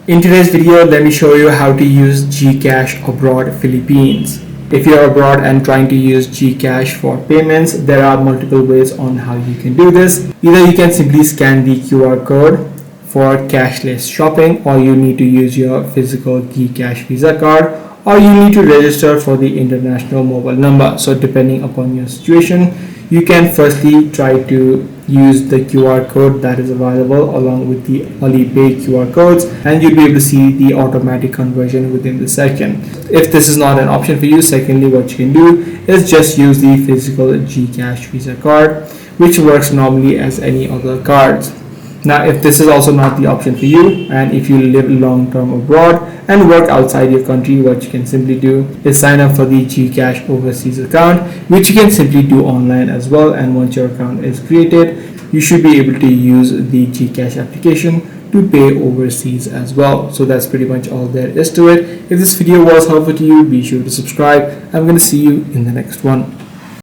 In today's video, let me show you how to use GCash abroad Philippines. If you're abroad and trying to use GCash for payments, there are multiple ways on how you can do this. Either you can simply scan the QR code for cashless shopping, or you need to use your physical GCash Visa card, or you need to register for the international mobile number. So depending upon your situation, you can firstly try to use the QR code that is available along with the Alipay QR codes, and you'll be able to see the automatic conversion within the second. If this is not an option for you, secondly, what you can do is just use the physical GCash Visa card, which works normally as any other cards. Now, if this is also not the option for you, and if you live long term abroad and work outside your country, what you can simply do is sign up for the GCash overseas account, which you can simply do online as well. And once your account is created, you should be able to use the GCash application to pay overseas as well. So that's pretty much all there is to it. If this video was helpful to you, be sure to subscribe. I'm going to see you in the next one.